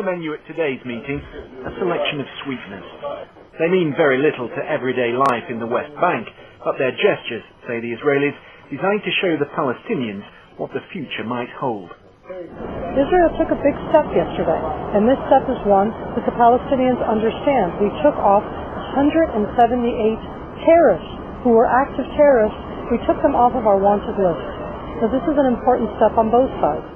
the menu at today's meeting, a selection of sweeteners. They mean very little to everyday life in the West Bank, but they're gestures, say the Israelis, designed to show the Palestinians what the future might hold. Israel took a big step yesterday, and this step is one that the Palestinians understand. We took off 178 terrorists who were active terrorists. We took them off of our wanted list. So this is an important step on both sides.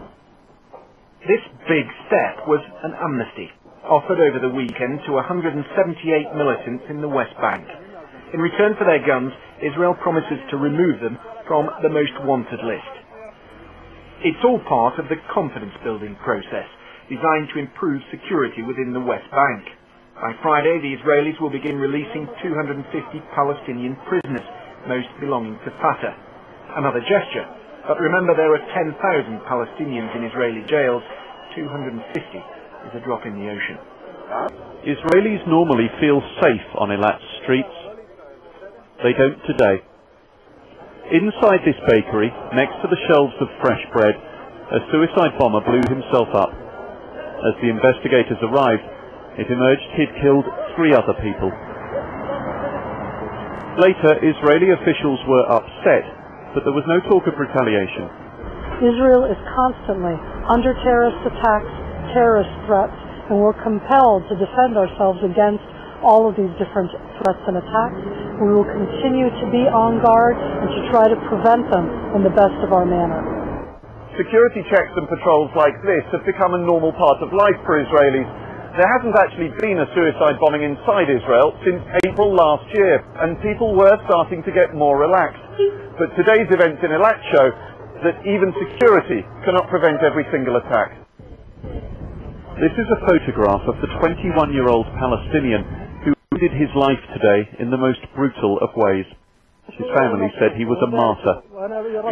This big step was an amnesty offered over the weekend to 178 militants in the West Bank. In return for their guns, Israel promises to remove them from the most wanted list. It's all part of the confidence-building process designed to improve security within the West Bank. By Friday, the Israelis will begin releasing 250 Palestinian prisoners, most belonging to Fatah. Another gesture. But remember, there are 10,000 Palestinians in Israeli jails. 250 is a drop in the ocean. Israelis normally feel safe on Eilat's streets. They don't today. Inside this bakery, next to the shelves of fresh bread, a suicide bomber blew himself up. As the investigators arrived, it emerged he'd killed 3 other people. Later, Israeli officials were upset, but there was no talk of retaliation. Israel is constantly under terrorist attacks, terrorist threats, and we're compelled to defend ourselves against all of these different threats and attacks. We will continue to be on guard and to try to prevent them in the best of our manner. Security checks and patrols like this have become a normal part of life for Israelis. There hasn't actually been a suicide bombing inside Israel since April last year, and people were starting to get more relaxed. But today's events in Eilat show that even security cannot prevent every single attack. This is a photograph of the 21-year-old Palestinian who ended his life today in the most brutal of ways. His family said he was a martyr.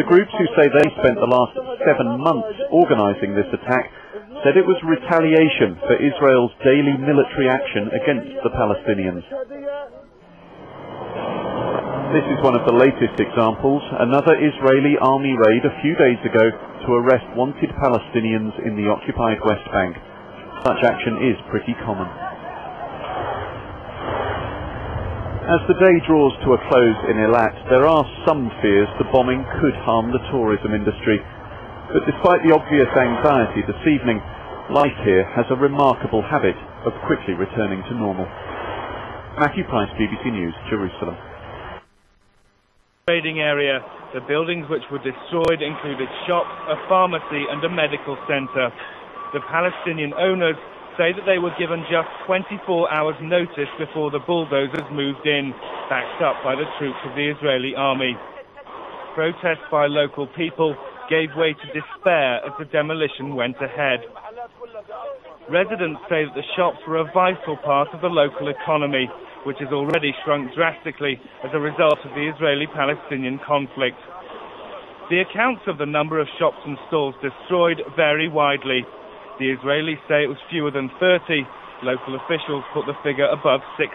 The groups who say they spent the last 7 months organising this attack said it was retaliation for Israel's daily military action against the Palestinians. This is one of the latest examples, another Israeli army raid a few days ago to arrest wanted Palestinians in the occupied West Bank. Such action is pretty common. As the day draws to a close in Eilat, there are some fears the bombing could harm the tourism industry. But despite the obvious anxiety this evening, life here has a remarkable habit of quickly returning to normal. Matthew Price, BBC News, Jerusalem. Trading area. The buildings which were destroyed included shops, a pharmacy and a medical centre. The Palestinian owners say that they were given just 24 hours notice before the bulldozers moved in, backed up by the troops of the Israeli army. Protests by local people gave way to despair as the demolition went ahead. Residents say that the shops were a vital part of the local economy, which has already shrunk drastically as a result of the Israeli-Palestinian conflict. The accounts of the number of shops and stores destroyed vary widely. The Israelis say it was fewer than 30. Local officials put the figure above 60.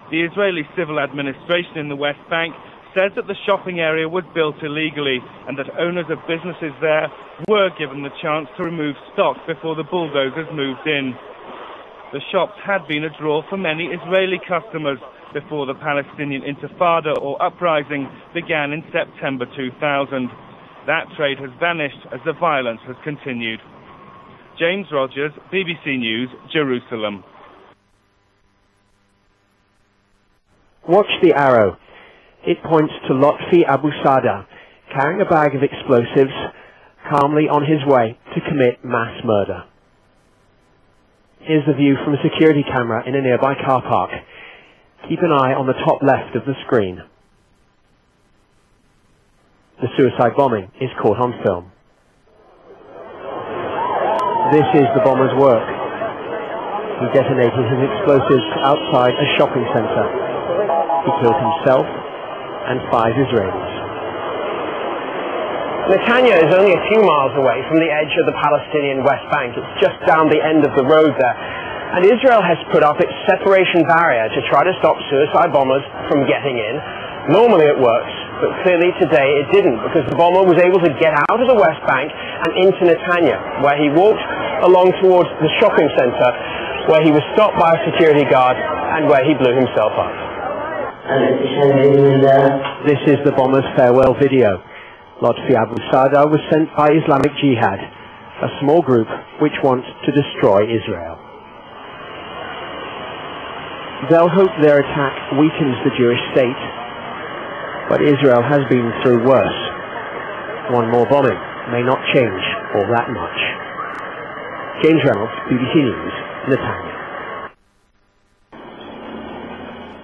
The Israeli civil administration in the West Bank says that the shopping area was built illegally and that owners of businesses there were given the chance to remove stock before the bulldozers moved in. The shops had been a draw for many Israeli customers before the Palestinian Intifada or uprising began in September 2000. That trade has vanished as the violence has continued. James Rogers, BBC News, Jerusalem. Watch the arrow. It points to Lotfi Abu Sada, carrying a bag of explosives, calmly on his way to commit mass murder. Here's the view from a security camera in a nearby car park. Keep an eye on the top left of the screen. The suicide bombing is caught on film. This is the bomber's work. He detonated his explosives outside a shopping centre. He killed himself and 5 Israelis. Netanya is only a few miles away from the edge of the Palestinian West Bank. It's just down the end of the road there. And Israel has put up its separation barrier to try to stop suicide bombers from getting in. Normally it works, but clearly today it didn't, because the bomber was able to get out of the West Bank and into Netanya, where he walked along towards the shopping centre, where he was stopped by a security guard and where he blew himself up. This is the bomber's farewell video. Lotfi Abu Sada was sent by Islamic Jihad, a small group which wants to destroy Israel. They'll hope their attack weakens the Jewish state, but Israel has been through worse. One more bombing may not change all that much. James Reynolds, BBC News, Netanya.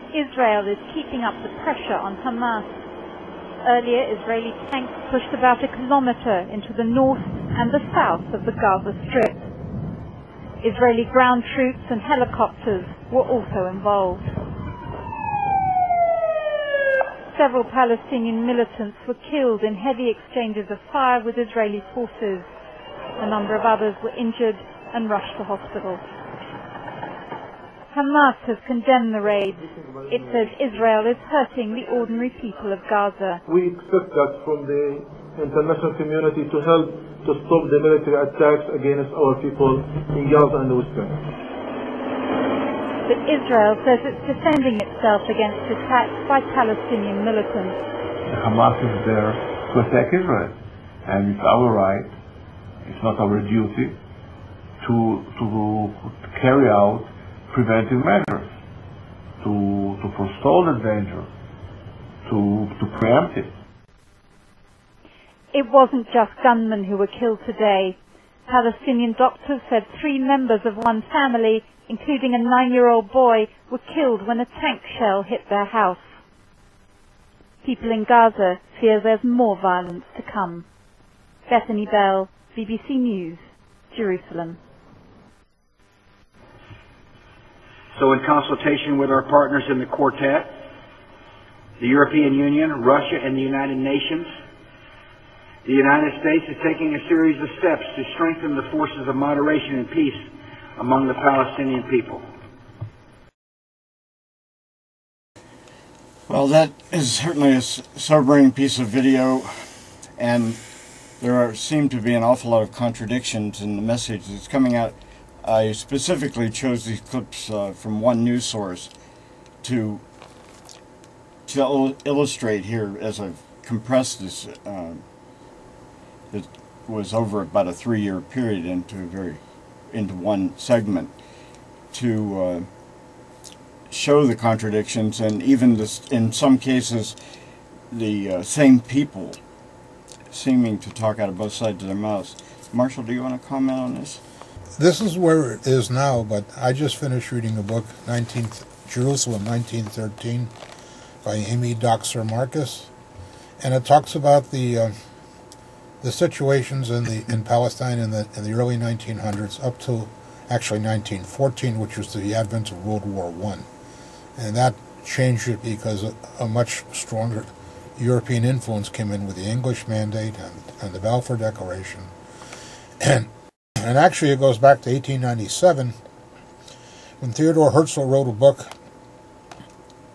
Israel is keeping up the pressure on Hamas. Earlier, Israeli tanks pushed about a kilometre into the north and the south of the Gaza Strip. Israeli ground troops and helicopters were also involved. Several Palestinian militants were killed in heavy exchanges of fire with Israeli forces. A number of others were injured and rushed to hospital. Hamas has condemned the raids. It says Israel is hurting the ordinary people of Gaza. We expect that from the international community to help to stop the military attacks against our people in Gaza and the West Bank. But Israel says it's defending itself against attacks by Palestinian militants. Hamas is there to attack Israel, and it's our right, it's not our duty, to carry out preventive measures, to forestall the danger, to preempt it. It wasn't just gunmen who were killed today. Palestinian doctors said 3 members of one family, including a 9-year-old boy, were killed when a tank shell hit their house. People in Gaza fear there's more violence to come. Bethany Bell, BBC News, Jerusalem. So in consultation with our partners in the Quartet, the European Union, Russia, and the United Nations, the United States is taking a series of steps to strengthen the forces of moderation and peace among the Palestinian people. Well, that is certainly a sobering piece of video, and there seem to be an awful lot of contradictions in the message that's coming out. I specifically chose these clips from one news source to illustrate here, as I've compressed this. It was over about a 3-year period into one segment, to show the contradictions, and even in some cases the same people seeming to talk out of both sides of their mouths. Marshall, do you want to comment on this? This is where it is now, but I just finished reading a book, Jerusalem, 1913, by Amy Doxer Marcus, and it talks about the situations in Palestine in the early 1900s up to actually 1914, which was the advent of World War I, and that changed it because a much stronger European influence came in with the English Mandate and the Balfour Declaration, and actually it goes back to 1897 when Theodore Herzl wrote a book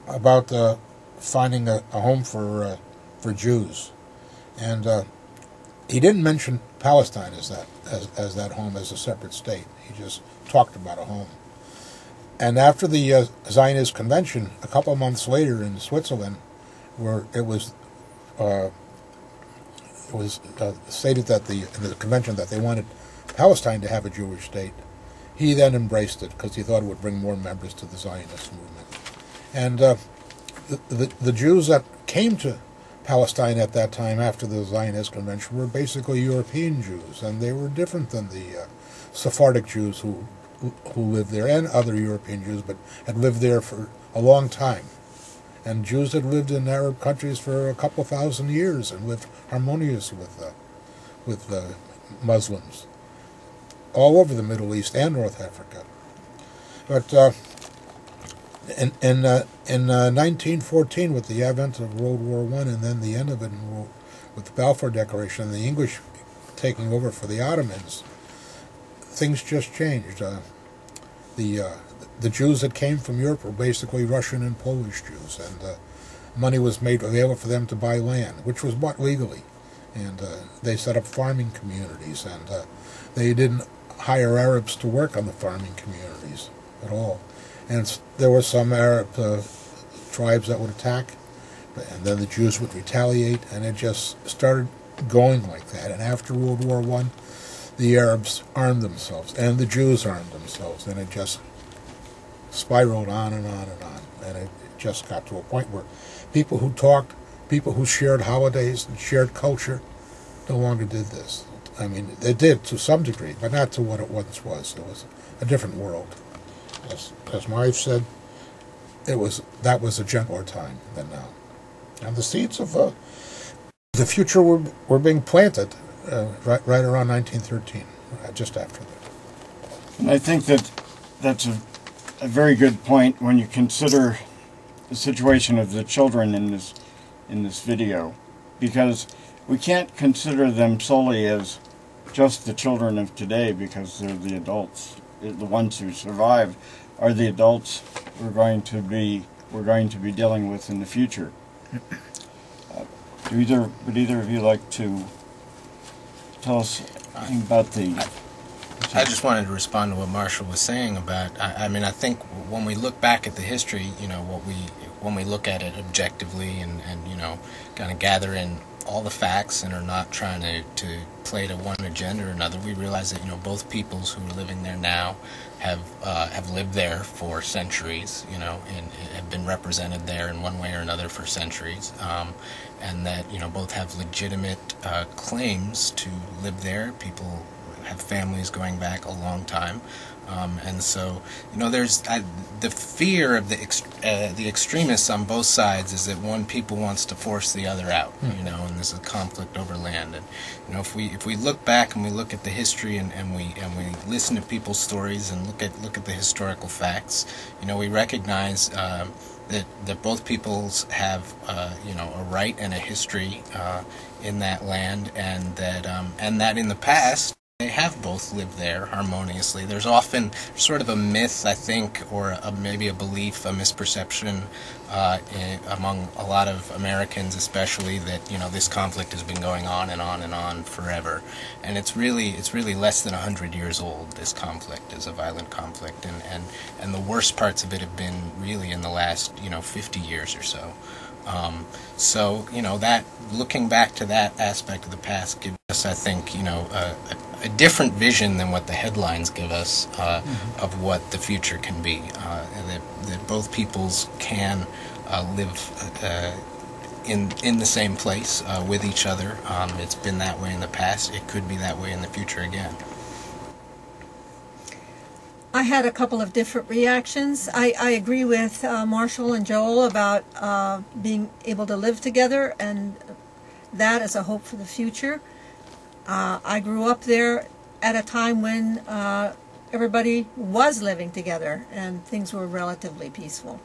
about finding a home for Jews, and he didn't mention Palestine as that home, as a separate state. He just talked about a home. And after the Zionist convention, a couple of months later in Switzerland, where it was stated that in the convention that they wanted Palestine to have a Jewish state, he then embraced it because he thought it would bring more members to the Zionist movement. And the Jews that came to Palestine at that time after the Zionist convention were basically European Jews, and they were different than the Sephardic Jews who lived there, and other European Jews, but had lived there for a long time. And Jews had lived in Arab countries for a couple thousand years and lived harmonious with Muslims all over the Middle East and North Africa. But in 1914, with the advent of World War I and then the end of it with the Balfour Declaration and the English taking over for the Ottomans, things just changed. The Jews that came from Europe were basically Russian and Polish Jews, and money was made available for them to buy land, which was bought legally. And they set up farming communities, and they didn't hire Arabs to work on the farming communities at all. And there were some Arab tribes that would attack, and then the Jews would retaliate, and it just started going like that. And after World War I, the Arabs armed themselves, and the Jews armed themselves, and it just spiraled on and on and on. And it just got to a point where people who talked, people who shared holidays and shared culture, no longer did this. I mean, they did to some degree, but not to what it once was. It was a different world. As my wife said, that was a gentler time than now. And the seeds of the future were being planted right around 1913, just after that. And I think that's a very good point when you consider the situation of the children in this video, because we can't consider them solely as just the children of today, because they're the adults. The ones who survive are the adults we're going to be dealing with in the future. Would either of you like to tell us anything about the... I just wanted to respond to what Marshall was saying about, I mean, I think when we look back at the history, when we look at it objectively and kind of gather in all the facts and are not trying to play to one agenda or another, we realize that, both peoples who are living there now have lived there for centuries, and have been represented there in one way or another for centuries, and that, both have legitimate claims to live there. People have families going back a long time, and so there's the fear of the extremists on both sides is that one people wants to force the other out, and there's a conflict over land. And if we look back and we look at the history and we listen to people's stories and look at the historical facts, we recognize that both peoples have a right and a history in that land, and that in the past they have both lived there harmoniously. There's often sort of a myth, I think, or maybe a belief, a misperception among a lot of Americans especially, that this conflict has been going on and on and on forever. And it's really less than 100 years old, this conflict, is a violent conflict. And the worst parts of it have been really in the last 50 years or so. So that looking back to that aspect of the past gives us, I think, a different vision than what the headlines give us of what the future can be. That both peoples can live in the same place with each other. It's been that way in the past. It could be that way in the future again. I had a couple of different reactions. I agree with Marshall and Joel about being able to live together, and that is a hope for the future. I grew up there at a time when everybody was living together and things were relatively peaceful.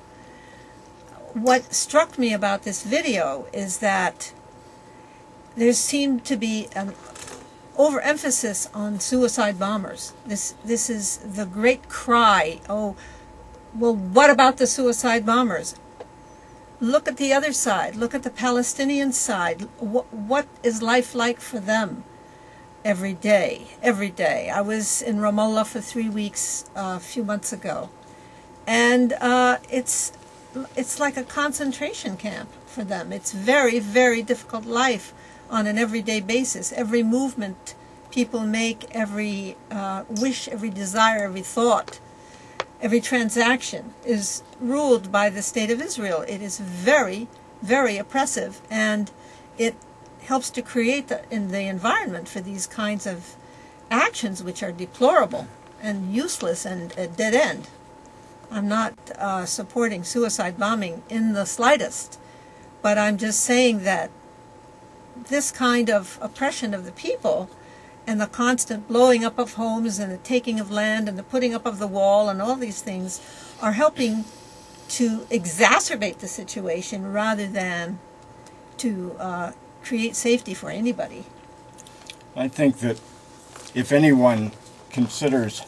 What struck me about this video is that there seemed to be an overemphasis on suicide bombers. This is the great cry. Oh, well, what about the suicide bombers? Look at the other side. Look at the Palestinian side. What is life like for them? Every day. I was in Ramallah for 3 weeks a few months ago, and it's like a concentration camp for them. It's very, very difficult life on an everyday basis. Every movement people make, every wish, every desire, every thought, every transaction is ruled by the State of Israel. It is very, very oppressive, and it helps to create the environment for these kinds of actions, which are deplorable and useless and a dead end. I'm not supporting suicide bombing in the slightest, but I'm just saying that this kind of oppression of the people and the constant blowing up of homes and the taking of land and the putting up of the wall and all these things are helping to exacerbate the situation rather than to create safety for anybody. I think that if anyone considers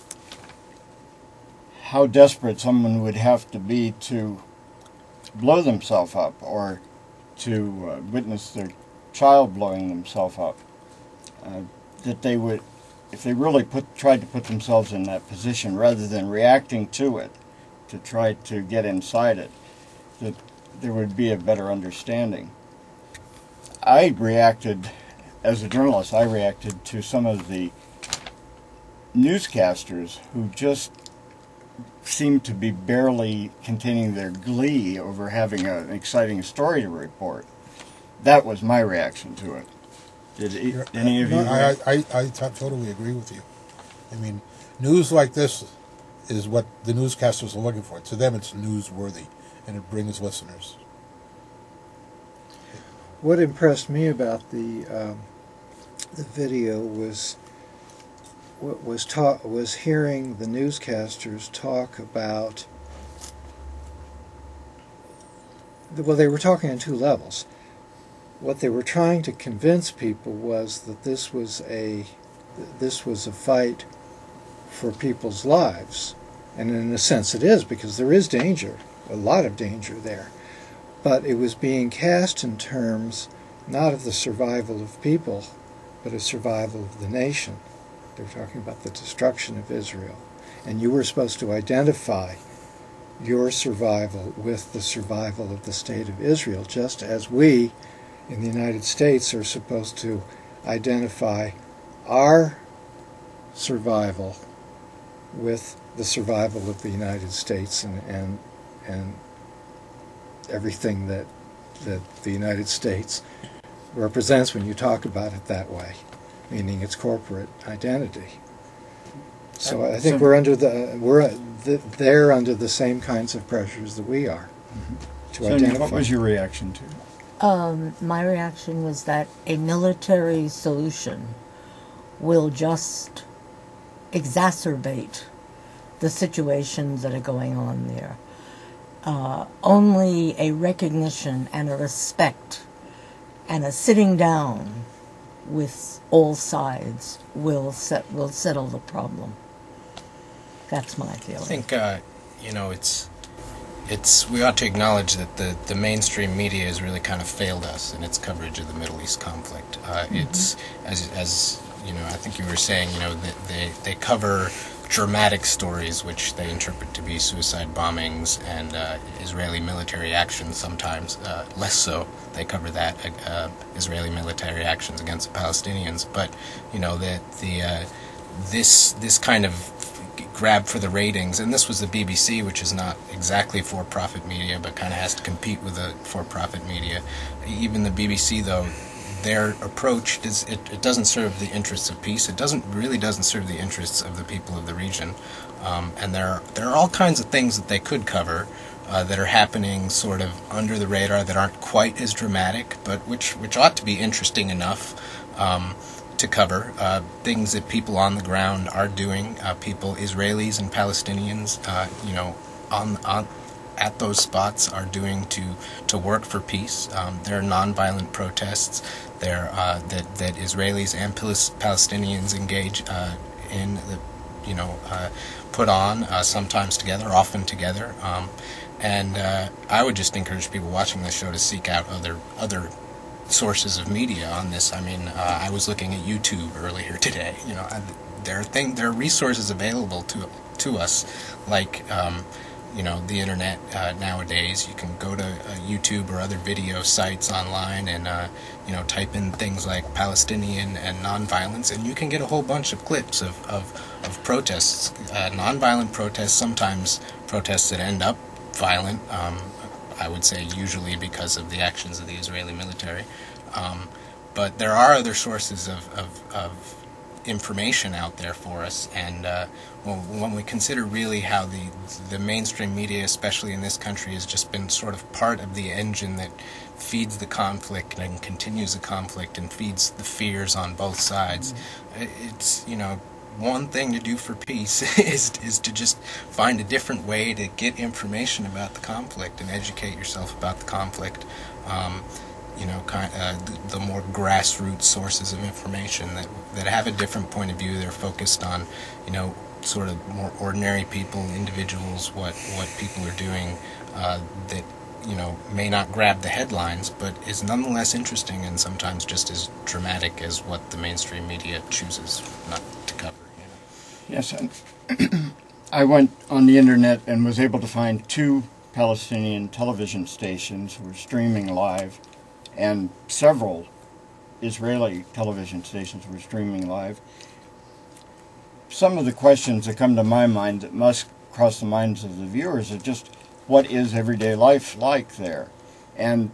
how desperate someone would have to be to blow themselves up or to witness their child blowing themselves up, that they would really tried to put themselves in that position rather than reacting to it, to try to get inside it, that there would be a better understanding. As a journalist, I reacted to some of the newscasters who just seemed to be barely containing their glee over having an exciting story to report. That was my reaction to it. Did any of you? I totally agree with you. I mean, news like this is what the newscasters are looking for. To them, it's newsworthy, and it brings listeners. What impressed me about the video was hearing the newscasters talk about. Well, they were talking on two levels. What they were trying to convince people was that this was a fight for people's lives, and in a sense it is, because there is danger, a lot of danger there. But it was being cast in terms not of the survival of people, but a survival of the nation. They were talking about the destruction of Israel, and you were supposed to identify your survival with the survival of the state of Israel, just as we in the United States are supposed to identify our survival with the survival of the United States and everything that the United States represents when you talk about it that way, meaning its corporate identity. So I think they're under the same kinds of pressures that we are to identify. Sonia, what was your reaction to it? My reaction was that a military solution will just exacerbate the situations that are going on there. Only a recognition and a respect and a sitting down with all sides will settle the problem. That's my feeling. I think we ought to acknowledge that the mainstream media has really kind of failed us in its coverage of the Middle East conflict. It's as you know, I think you were saying, that they cover dramatic stories which they interpret to be suicide bombings and Israeli military actions. Sometimes less so. They cover that Israeli military actions against the Palestinians. But this kind of grab for the ratings, and this was the BBC, which is not exactly for-profit media, but kind of has to compete with the for-profit media. Even the BBC, though, their approach it doesn't serve the interests of peace. It really doesn't serve the interests of the people of the region. And there are all kinds of things that they could cover that are happening sort of under the radar that aren't quite as dramatic, but which ought to be interesting enough to cover. Things that people on the ground are doing, people, Israelis and Palestinians, at those spots are doing to work for peace. There are nonviolent protests there that Israelis and Palestinians engage in, put on, sometimes together, often together. And I would just encourage people watching this show to seek out other sources of media on this. I mean, I was looking at YouTube earlier today. There are resources available to us, like the internet nowadays. You can go to YouTube or other video sites online and type in things like Palestinian and nonviolence, and you can get a whole bunch of clips of protests, nonviolent protests, sometimes protests that end up violent. I would say usually because of the actions of the Israeli military. But there are other sources of information out there for us, and when we consider really how the mainstream media, especially in this country, has just been sort of part of the engine that feeds the conflict and continues the conflict and feeds the fears on both sides, it's, one thing to do for peace is to just find a different way to get information about the conflict and educate yourself about the conflict. The more grassroots sources of information that have a different point of view. They're focused on, sort of more ordinary people, individuals, what people are doing that, may not grab the headlines, but is nonetheless interesting and sometimes just as dramatic as what the mainstream media chooses not to cover. Yes, I went on the internet and was able to find 2 Palestinian television stations who were streaming live, and several Israeli television stations were streaming live. Some of the questions that come to my mind that must cross the minds of the viewers are just, what is everyday life like there? And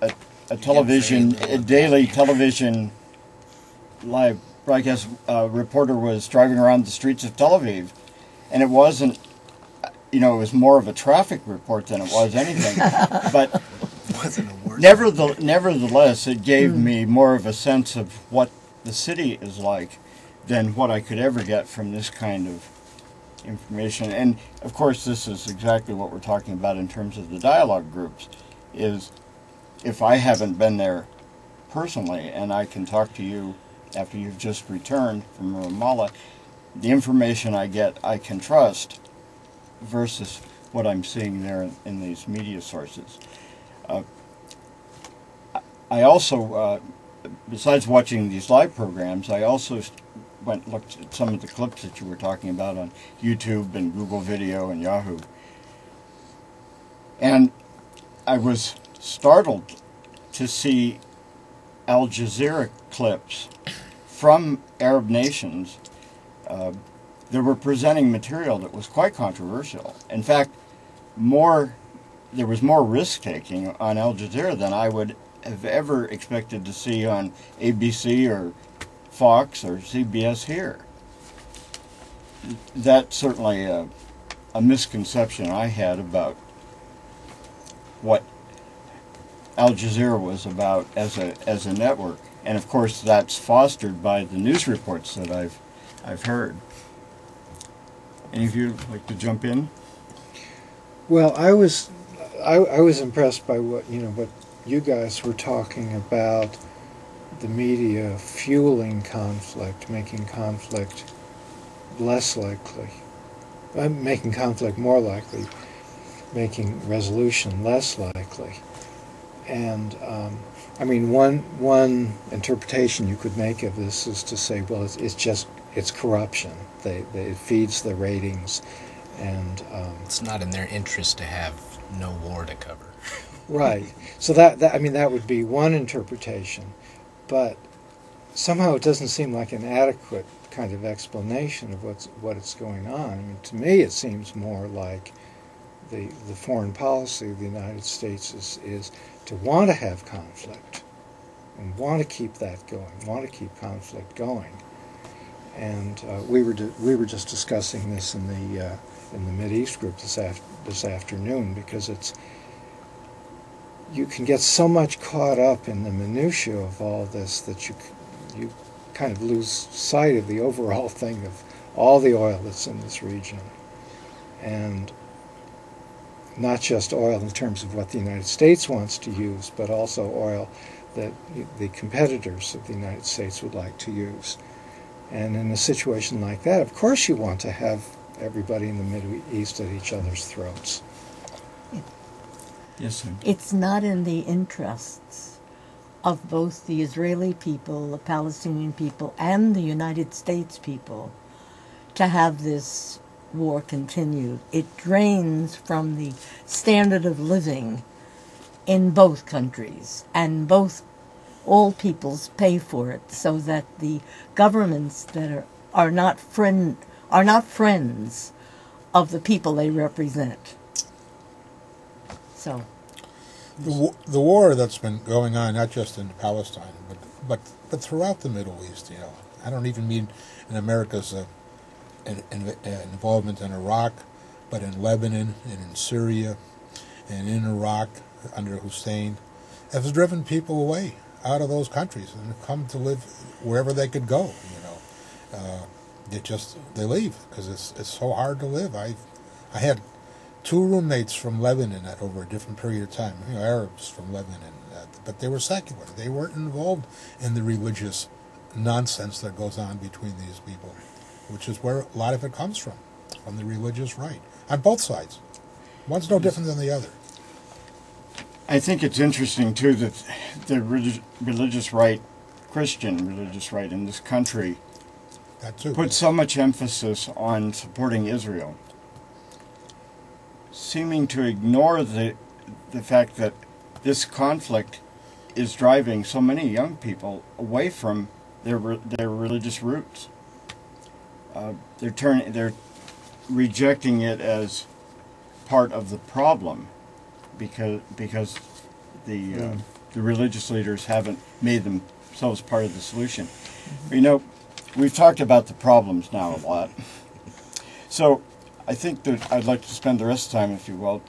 a daily television live broadcast reporter was driving around the streets of Tel Aviv, and it wasn't, it was more of a traffic report than it was anything. But nevertheless, it gave me more of a sense of what the city is like than what I could ever get from this kind of information. And of course, this is exactly what we're talking about in terms of the dialogue groups, is if I haven't been there personally and I can talk to you after you've just returned from Ramallah, the information I get I can trust versus what I'm seeing there in these media sources. I also, besides watching these live programs, I also looked at some of the clips that you were talking about on YouTube and Google Video and Yahoo. And I was startled to see Al Jazeera clips from Arab nations that were presenting material that was quite controversial. In fact, there was more risk-taking on Al Jazeera than I would have ever expected to see on ABC or Fox or CBS here. That's certainly a misconception I had about what Al Jazeera was about as a network, and of course that's fostered by the news reports that I've heard. Any of you like to jump in? Well, I was impressed by what you guys were talking about, the media fueling conflict, making conflict less likely, making conflict more likely, making resolution less likely. And I mean, one interpretation you could make of this is to say, well, it's corruption. It feeds the ratings, and it's not in their interest to have no war to cover. Right. So that would be one interpretation, but somehow it doesn't seem like an adequate kind of explanation of what's going on. I mean, to me, it seems more like the foreign policy of the United States is to want to have conflict and want to keep that going, want to keep conflict going. And we were just discussing this in the Mideast group this afternoon, because you can get so much caught up in the minutiae of all this that you kind of lose sight of the overall thing of all the oil that's in this region, and not just oil in terms of what the United States wants to use, but also oil that the competitors of the United States would like to use. And in a situation like that, of course you want to have everybody in the Middle East at each other's throats. Yes, sir. It's not in the interests of both the Israeli people, the Palestinian people, and the United States people to have this war continued. It drains from the standard of living in both countries, and all peoples pay for it, so that the governments that are not friends of the people they represent. So the war that's been going on, not just in Palestine, but throughout the Middle East, I don't even mean in America's involvement in Iraq, but in Lebanon and in Syria and in Iraq under Hussein, has driven people away out of those countries and come to live wherever they could go. They leave because it's so hard to live. I had 2 roommates from Lebanon over a different period of time, Arabs from Lebanon, but they were secular. They weren't involved in the religious nonsense that goes on between these people, which is where a lot of it comes from the religious right, on both sides. One's no different than the other. I think it's interesting, too, that the religious right, Christian religious right in this country put so much emphasis on supporting Israel, seeming to ignore the fact that this conflict is driving so many young people away from their religious roots. They're rejecting it as part of the problem because the religious leaders haven't made themselves part of the solution. You know, we've talked about the problems now a lot. So I think that I'd like to spend the rest of the time, if you will,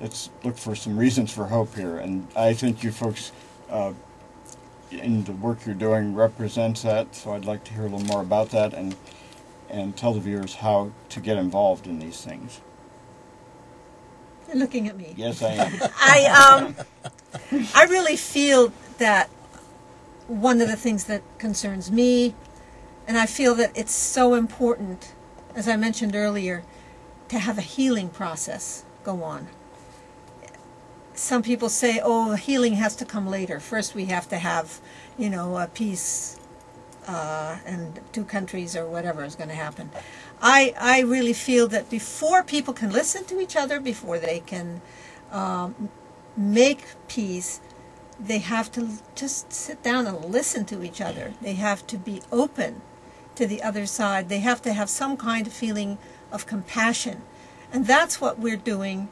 let's look for some reasons for hope here. And I think you folks in the work you're doing represents that, so I'd like to hear a little more about that and tell the viewers how to get involved in these things. You're looking at me. Yes, I am. I really feel that one of the things that concerns me, and I feel that it's so important, as I mentioned earlier, to have a healing process go on. Some people say, oh, healing has to come later. First we have to have, you know, a peace and two countries or whatever is going to happen. I really feel that before people can listen to each other, before they can make peace, they have to just sit down and listen to each other. They have to be open to the other side. They have to have some kind of feeling of compassion. And that's what we're doing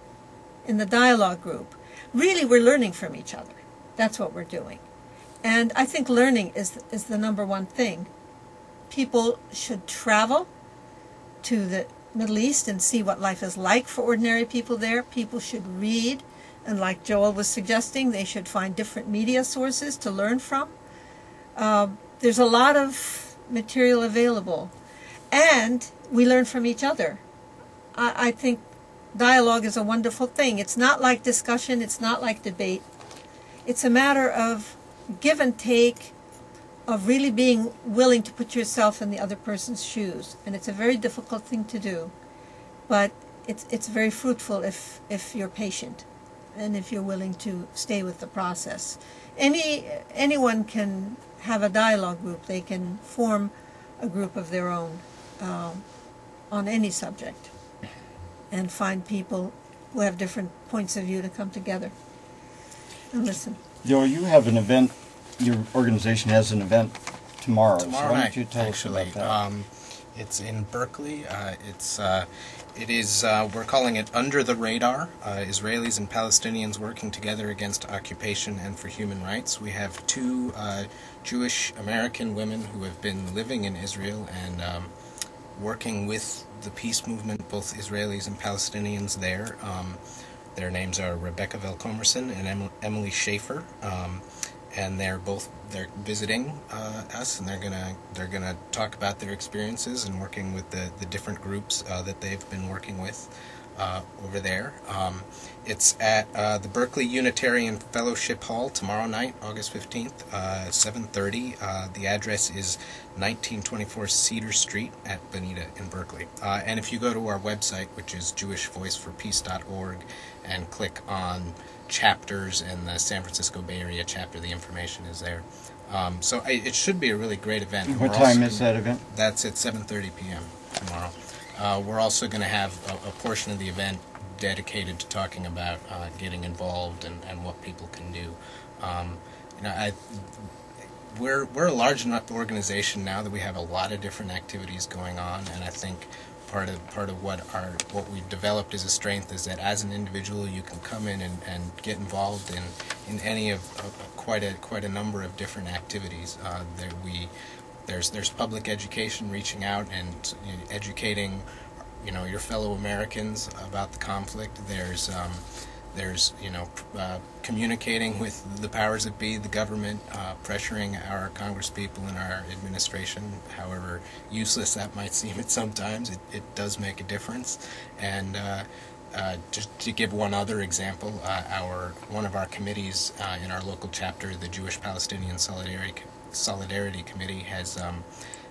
in the dialogue group. Really, we're learning from each other. That's what we're doing. And I think learning is the number one thing. People should travel to the Middle East and see what life is like for ordinary people there. People should read, and like Joel was suggesting, they should find different media sources to learn from. There's a lot of material available, and we learn from each other. I think dialogue is a wonderful thing. It's not like discussion, it's not like debate. It's a matter of give and take, of really being willing to put yourself in the other person's shoes. And it's a very difficult thing to do, but it's very fruitful if you're patient and if you're willing to stay with the process. Anyone can have a dialogue group. They can form a group of their own on any subject and find people who have different points of view to come together and listen. Joel, you have an event, your organization has an event tomorrow. Tomorrow so why night, don't you tell actually. us about that? It's in Berkeley. We're calling it Under the Radar, Israelis and Palestinians working together against occupation and for human rights. We have two Jewish American women who have been living in Israel and working with the peace movement, both Israelis and Palestinians there. Their names are Rebecca Velkomerson and Emily Schaefer, and they're visiting us, and they're gonna talk about their experiences and working with the different groups that they've been working with over there. It's at the Berkeley Unitarian Fellowship Hall tomorrow night, August 15th, 7:30. The address is 1924 Cedar Street at Bonita in Berkeley. And if you go to our website, which is jewishvoiceforpeace.org, and click on chapters in the San Francisco Bay Area chapter, the information is there. So it should be a really great event. What time is that event? That's at 7:30 p.m. tomorrow. We're also going to have a portion of the event dedicated to talking about getting involved and what people can do. We're a large enough organization now that we have a lot of different activities going on, and I think part of what we've developed as a strength is that as an individual you can come in and get involved in any of quite a number of different activities. There's public education, reaching out and educating your fellow Americans about the conflict. There's communicating with the powers that be, the government, pressuring our congresspeople and our administration, however useless that might seem at sometimes, it does make a difference. And just to give one other example, one of our committees in our local chapter, the Jewish Palestinian Solidarity Committee,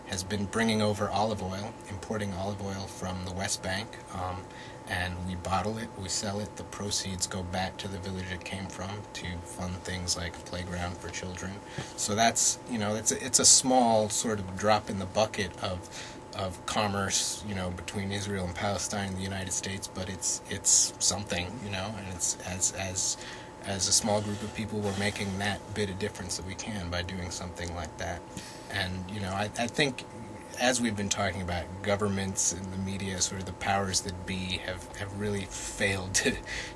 has been bringing over olive oil, importing olive oil from the West Bank, and we bottle it, we sell it, the proceeds go back to the village it came from to fund things like a playground for children. So that's, it's a small sort of drop in the bucket of commerce, between Israel and Palestine and the United States, but it's something, and it's as a small group of people, we're making that bit of difference that we can by doing something like that. And, I think, as we've been talking about, governments and the media, sort of the powers that be, have really failed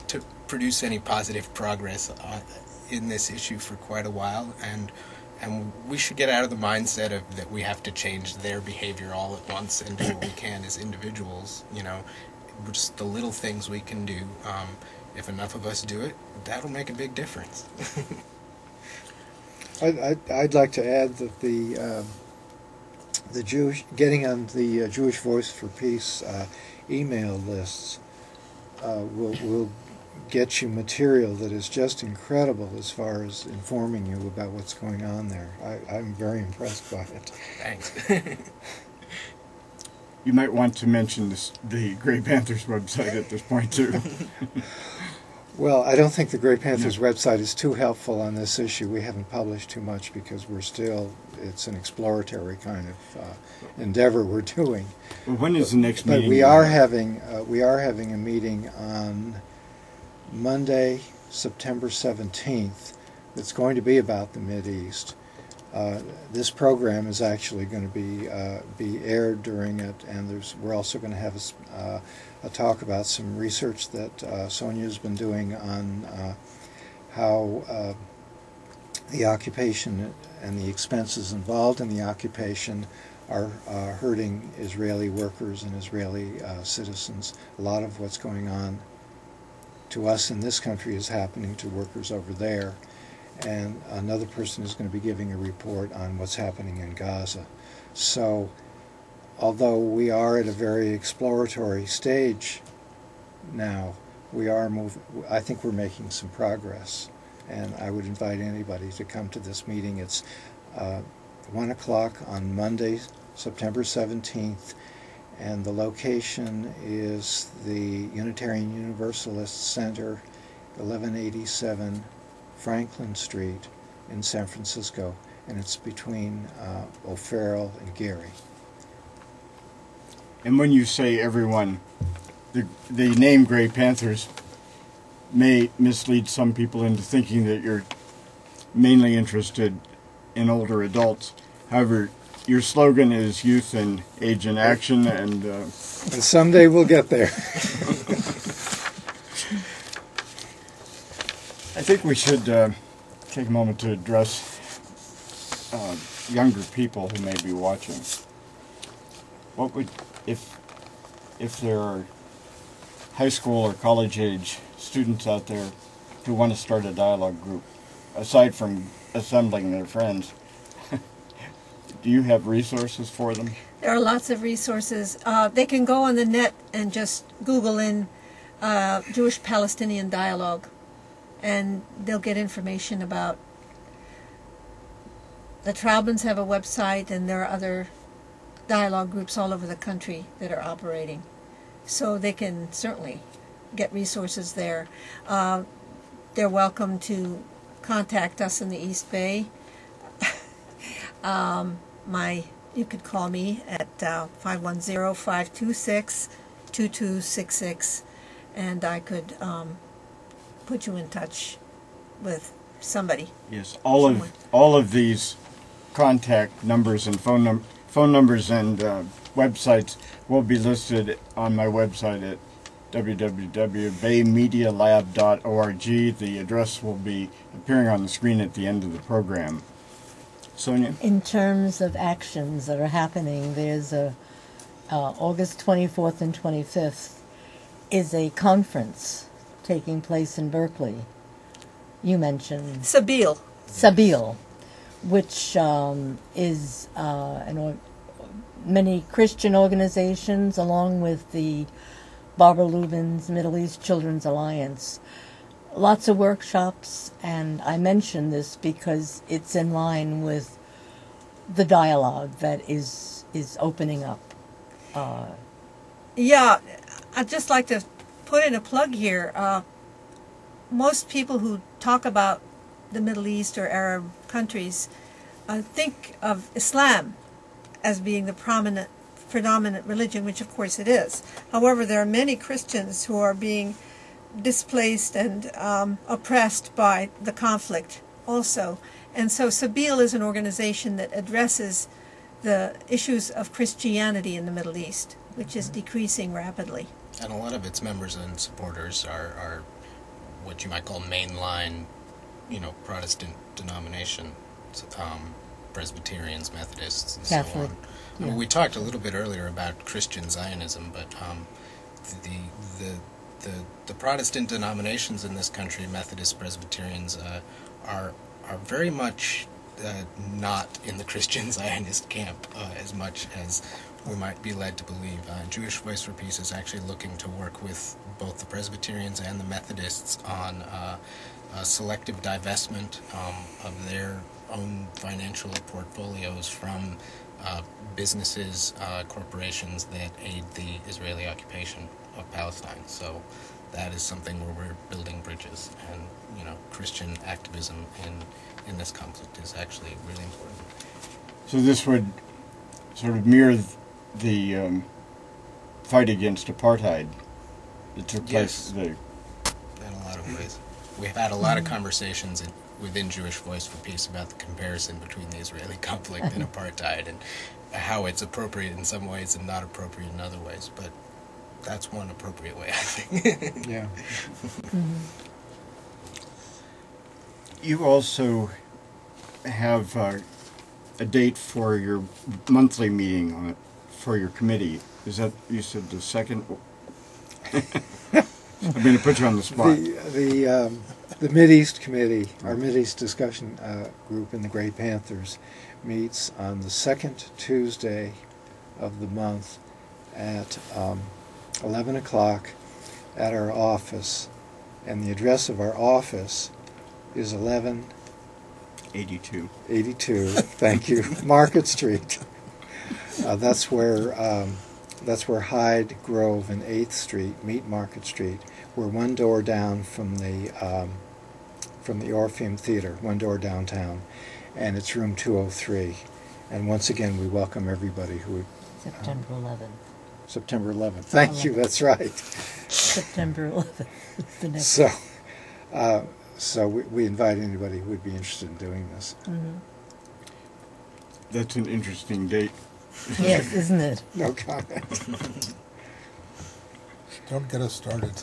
to produce any positive progress in this issue for quite a while, and we should get out of the mindset of that we have to change their behavior all at once and do what we can as individuals. Just the little things we can do. If enough of us do it, that'll make a big difference. I'd like to add that the getting on the Jewish Voice for Peace email lists will get you material that is just incredible as far as informing you about what's going on there. I'm very impressed by it. Thanks. You might want to mention the Grey Panthers website at this point, too. Well, I don't think the Grey Panthers website is too helpful on this issue. We haven't published too much because it's an exploratory kind of endeavor we're doing. Well, when is the next meeting? But we are having a meeting on Monday, September 17th. That's going to be about the Mideast. This program is actually going to be aired during it, and we're also going to have a talk about some research that Sonia has been doing on how the occupation and the expenses involved in the occupation are hurting Israeli workers and Israeli citizens. A lot of what's going on to us in this country is happening to workers over there. And another person is going to be giving a report on what's happening in Gaza. So, although we are at a very exploratory stage now, I think we're making some progress. And I would invite anybody to come to this meeting. It's 1 o'clock on Monday, September 17th, and the location is the Unitarian Universalist Center, 1187 Franklin Street in San Francisco, and it's between O'Farrell and Gary. And when you say everyone, the name Grey Panthers may mislead some people into thinking that you're mainly interested in older adults. However, your slogan is Youth and Age in Action, and someday we'll get there. I think we should take a moment to address younger people who may be watching. What would, if there are high school or college age students out there who want to start a dialogue group, aside from assembling their friends, do you have resources for them? There are lots of resources. They can go on the net and just Google in Jewish Palestinian dialogue, and they'll get information about. The Traubens have a website, and there are other dialogue groups all over the country that are operating. So they can certainly get resources there. They're welcome to contact us in the East Bay. You could call me at 510-526-2266, and I could put you in touch with somebody. Yes, all of these contact numbers and phone numbers and websites will be listed on my website at www.baymedialab.org. The address will be appearing on the screen at the end of the program. Sonia? In terms of actions that are happening, there's August 24th and 25th is a conference taking place in Berkeley. You mentioned Seigel, which is many Christian organizations, along with the Barbara Lubin's Middle East Children's Alliance. Lots of workshops, and I mention this because it's in line with the dialogue that is is opening up. Yeah, I'd just like to put in a plug here. Most people who talk about the Middle East or Arab countries think of Islam as being the predominant religion, which of course it is. However, there are many Christians who are being displaced and oppressed by the conflict also. And so Seigel is an organization that addresses the issues of Christianity in the Middle East, which is decreasing rapidly. And a lot of its members and supporters are what you might call mainline, Protestant denomination, Presbyterians, Methodists, and Catholic. so on. I mean, we talked a little bit earlier about Christian Zionism, but the Protestant denominations in this country, Methodists, Presbyterians, are very much not in the Christian Zionist camp as much as we might be led to believe. Jewish Voice for Peace is actually looking to work with both the Presbyterians and the Methodists on selective divestment of their own financial portfolios from businesses, corporations that aid the Israeli occupation of Palestine. So that is something where we're building bridges, and Christian activism in this conflict is actually really important. So this would sort of mirror the fight against apartheid that took place. Yes, in a lot of ways. We've had a lot of conversations within Jewish Voice for Peace about the comparison between the Israeli conflict and apartheid, and how it's appropriate in some ways and not appropriate in other ways. But that's one appropriate way, I think. Yeah. You also have a date for your monthly meeting on it, for your committee. Is that, you said, the second? I'm going to put you on the spot. The Mideast Committee, our Mideast discussion group in the Great Panthers, meets on the second Tuesday of the month at 11 o'clock at our office. And the address of our office is 1182. 82, thank you, Market Street. That's where Hyde, Grove, and 8th Street meet Market Street. We're one door down from the Orpheum Theater, one door downtown, and it's room 203. And once again, we welcome everybody who would... September 11th. September 11th. Thank you, that's right. September 11th. The next So we invite anybody who would be interested in doing this. Mm-hmm. That's an interesting date. Yes, isn't it? No comment. Don't get us started.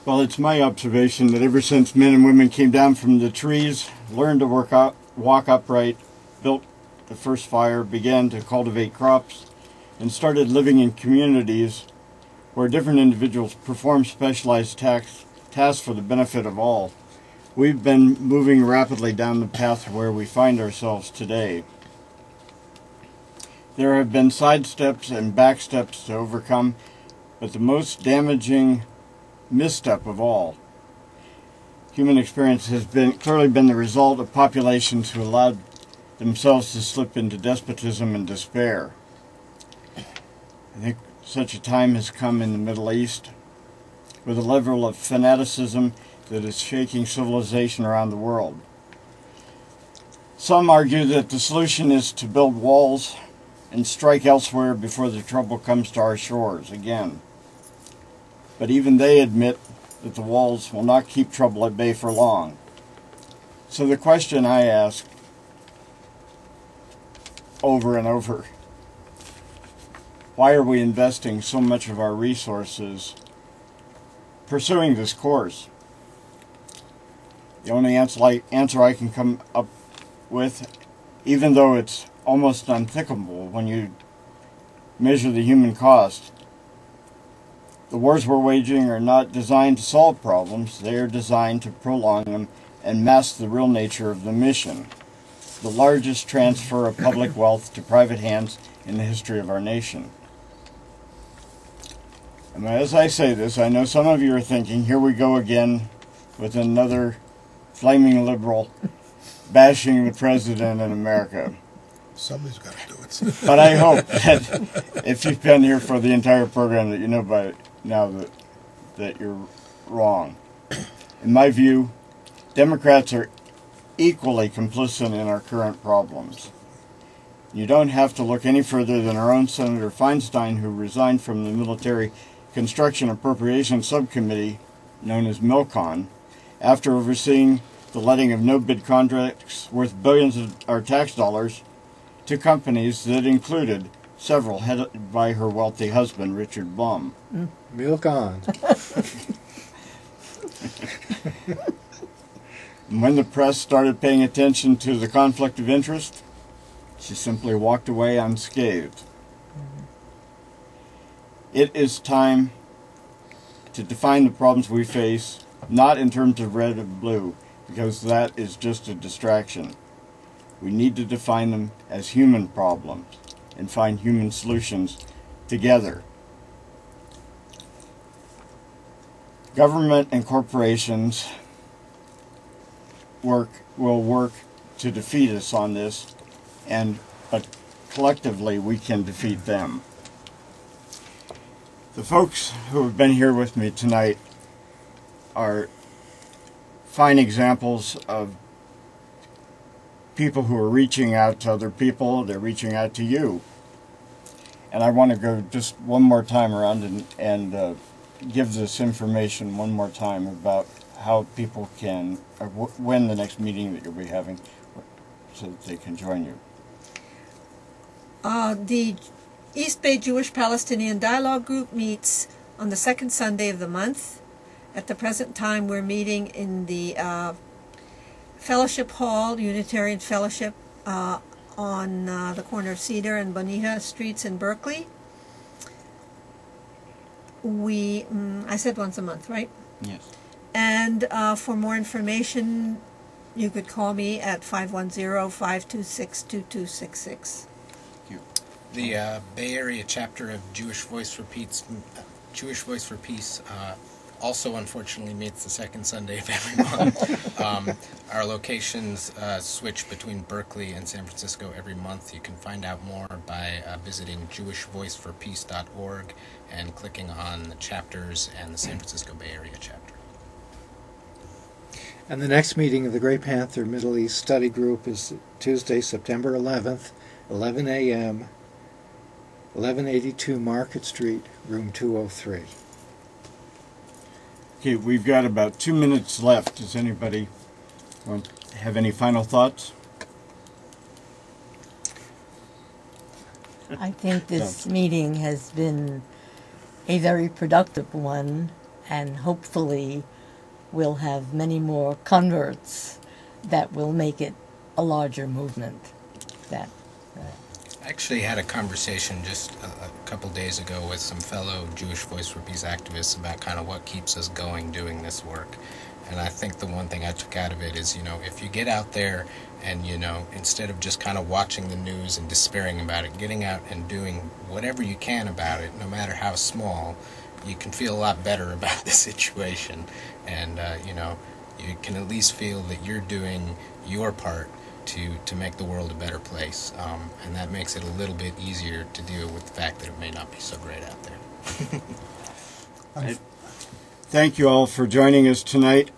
Well, it's my observation that ever since men and women came down from the trees, learned to walk upright, built the first fire, began to cultivate crops, and started living in communities where different individuals perform specialized tasks for the benefit of all, we've been moving rapidly down the path where we find ourselves today. There have been sidesteps and backsteps to overcome, but the most damaging misstep of all, human experience, has clearly been the result of populations who allowed themselves to slip into despotism and despair. I think such a time has come in the Middle East, with a level of fanaticism that is shaking civilization around the world. Some argue that the solution is to build walls and strike elsewhere before the trouble comes to our shores again. But even they admit that the walls will not keep trouble at bay for long. So the question I ask over and over, why are we investing so much of our resources pursuing this course? The only answer I can come up with, even though it's almost unthinkable when you measure the human cost, the wars we're waging are not designed to solve problems, they are designed to prolong them and mask the real nature of the mission, the largest transfer of public wealth to private hands in the history of our nation. And as I say this, I know some of you are thinking, here we go again with another flaming liberal bashing the president in America. Somebody's got to do it. But I hope that if you've been here for the entire program that you know by now that you're wrong. In my view, Democrats are equally complicit in our current problems. You don't have to look any further than our own Senator Feinstein, who resigned from the Military Construction Appropriations Subcommittee, known as MILCON, after overseeing the letting of no-bid contracts worth billions of our tax dollars to companies that included several headed by her wealthy husband, Richard Blum. Milk on. And when the press started paying attention to the conflict of interest, she simply walked away unscathed. It is time to define the problems we face, not in terms of red or blue, because that is just a distraction. We need to define them as human problems and find human solutions together. Government and corporations will work to defeat us on this, but collectively we can defeat them. The folks who have been here with me tonight are fine examples of people who are reaching out to other people. They're reaching out to you. And I want to go just one more time around and give this information one more time about how people can, or when the next meeting that you'll be having, so that they can join you. The East Bay Jewish Palestinian Dialogue Group meets on the second Sunday of the month. At the present time, we're meeting in the Fellowship Hall, Unitarian Fellowship, on the corner of Cedar and Bonita Streets in Berkeley. I said once a month, right? Yes. And for more information, you could call me at 510-526-2266. The Bay Area chapter of Jewish Voice for Peace, also unfortunately meets the second Sunday of every month. Our locations switch between Berkeley and San Francisco every month. You can find out more by visiting jewishvoiceforpeace.org and clicking on the chapters and the San Francisco Bay Area chapter. And the next meeting of the Great Panther Middle East Study Group is Tuesday, September 11th, 11 a.m., 1182 Market Street, room 203. Okay, we've got about 2 minutes left. Does anybody have any final thoughts? I think this meeting has been a very productive one, and hopefully we'll have many more converts that will make it a larger movement. I actually had a conversation just a couple days ago with some fellow Jewish Voice for Peace activists about kind of what keeps us going doing this work. And I think the one thing I took out of it is, if you get out there and, instead of just kind of watching the news and despairing about it, getting out and doing whatever you can about it, no matter how small, you can feel a lot better about the situation. And, you can at least feel that you're doing your part to make the world a better place, and that makes it a little bit easier to deal with the fact that it may not be so great out there. Thank you all for joining us tonight.